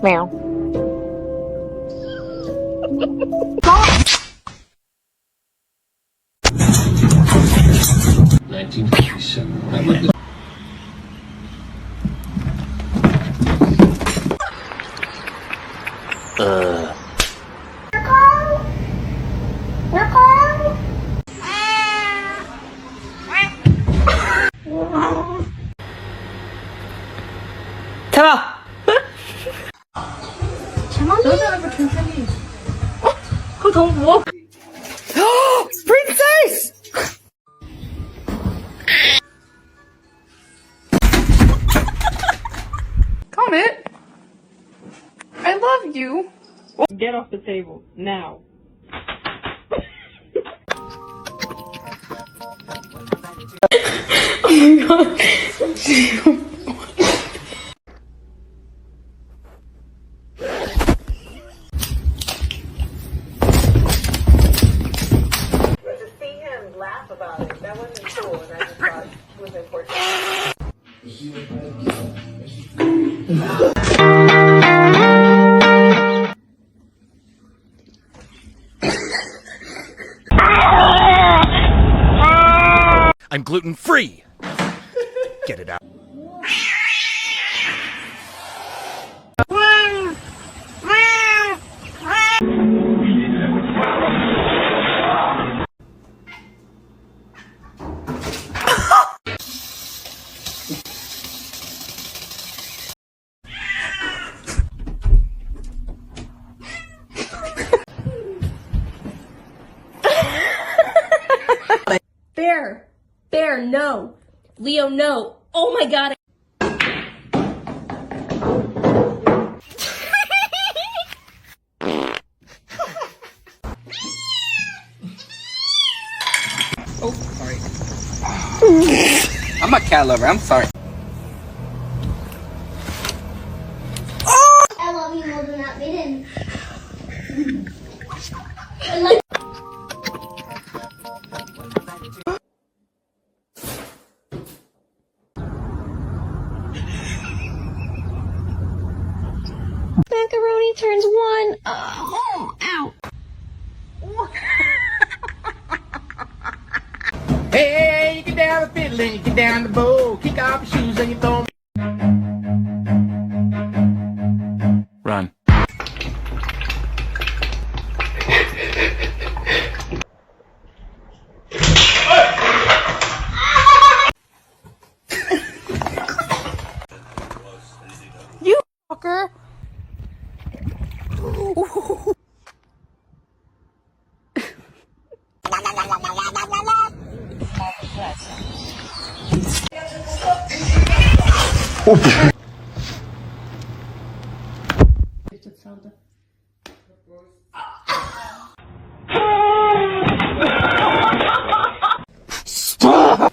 Meow. 1957. I lived in 잡아! 여자라고 괜찮니? 그거 너무 무거워. Princess! Comment. I love you. Get off the table, now. Oh my god. To see him laugh about it, that wasn't cool, and I just thought it was important. I'm gluten-free. Get it out. Bear! Bear, no! Leo, no! Oh my god! Oh, sorry. I'm a cat lover, I'm sorry. I love you more than that maiden. I like Macaroni turns one. Ow. Hey, you get down the fiddle and you get down the bow. Kick off your shoes and you throw 'em. Run. You fucker! Stop!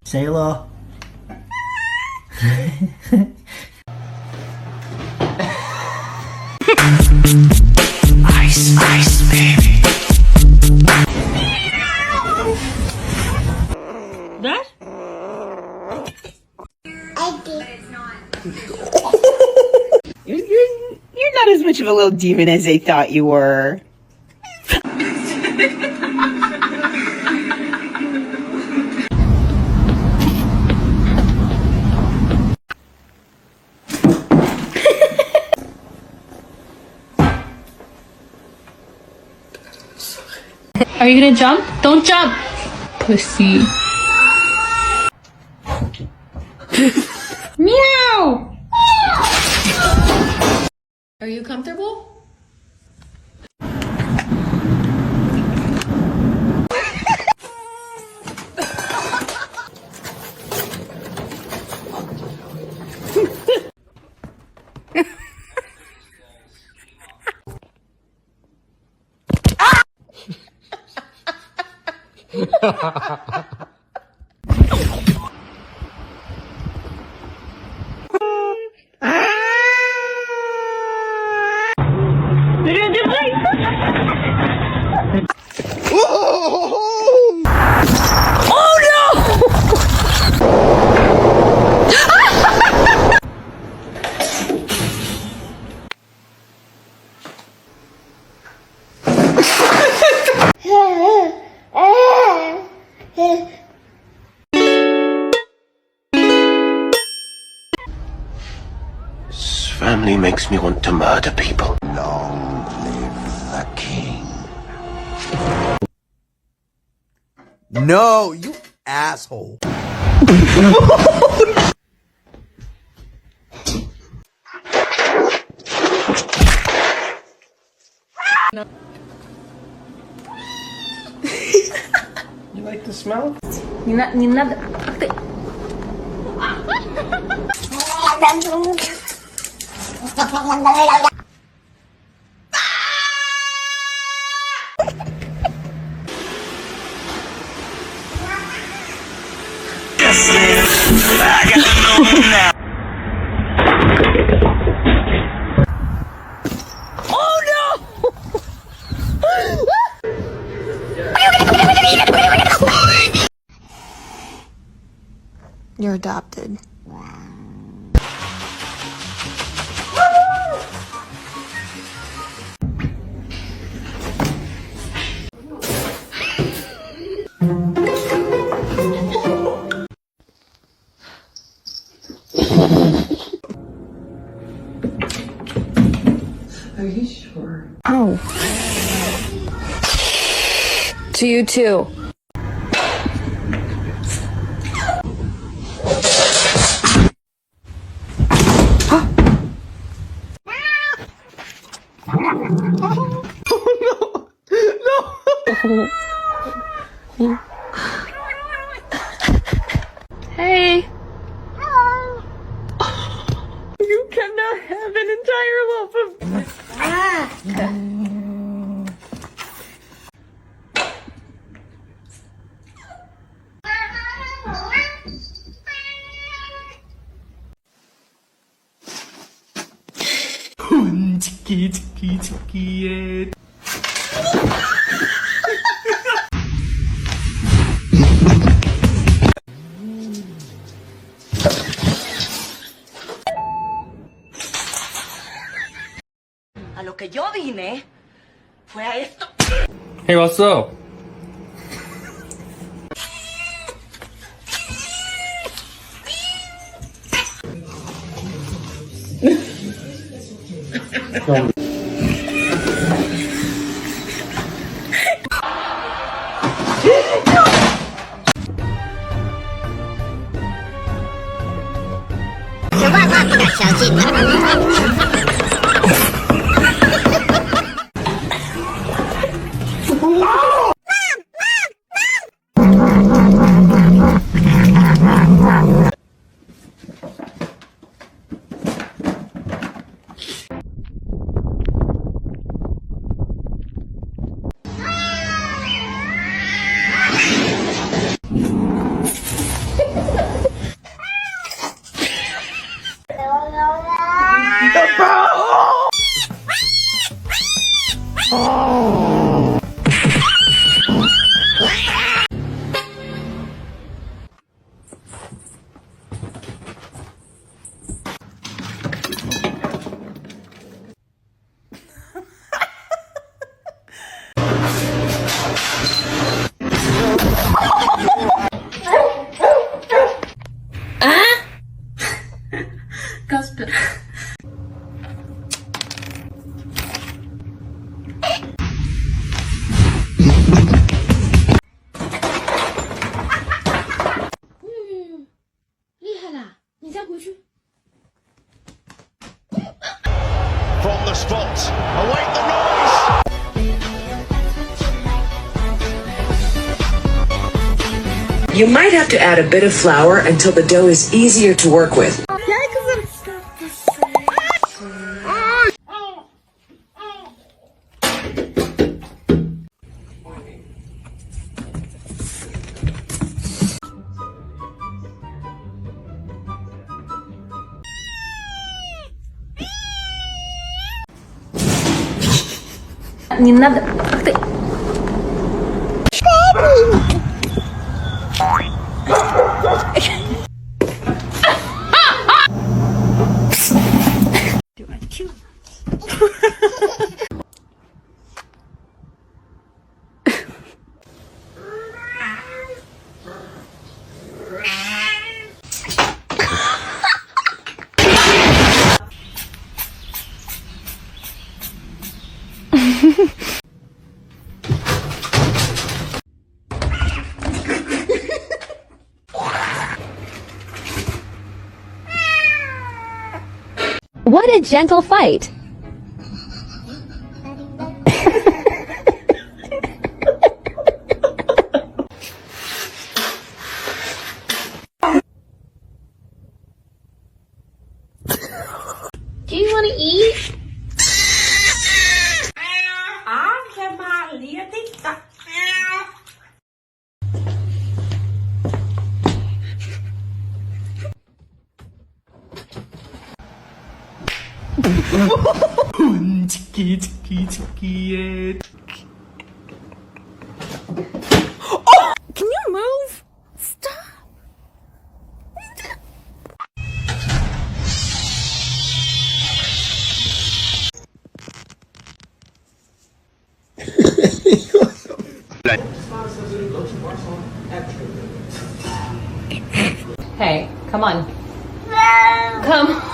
Sailor. Ice, baby. That? You're not as much of a little demon as they thought you were. Are you gonna jump? Don't jump! Pussy. Meow! Are you comfortable? They're gonna do family makes me want to murder people. Long live the king. No, you asshole. You like the smell? Не надо. Ах ты. You're adopted. Are you sure? Oh. To you too. Hey. You cannot have an entire loaf of. A lo que yo vine fue a esto. Hey, what's up? From the spot, await the noise! You might have to add a bit of flour until the dough is easier to work with. Не надо. Ах ты. What a gentle fight. Do you want to eat? Can you move? Stop. Hey, come on. Come.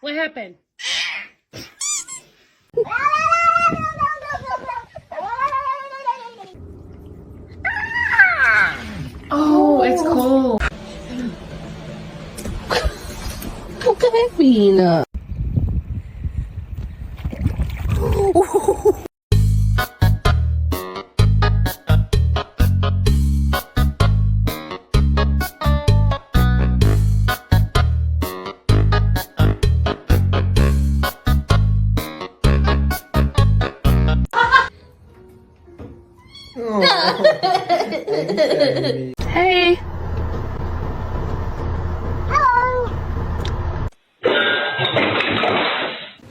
What happened? Oh, it's cold. Hey.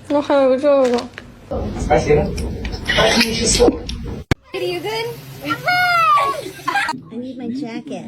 我还有这个。还行。 Are you good? I need my jacket.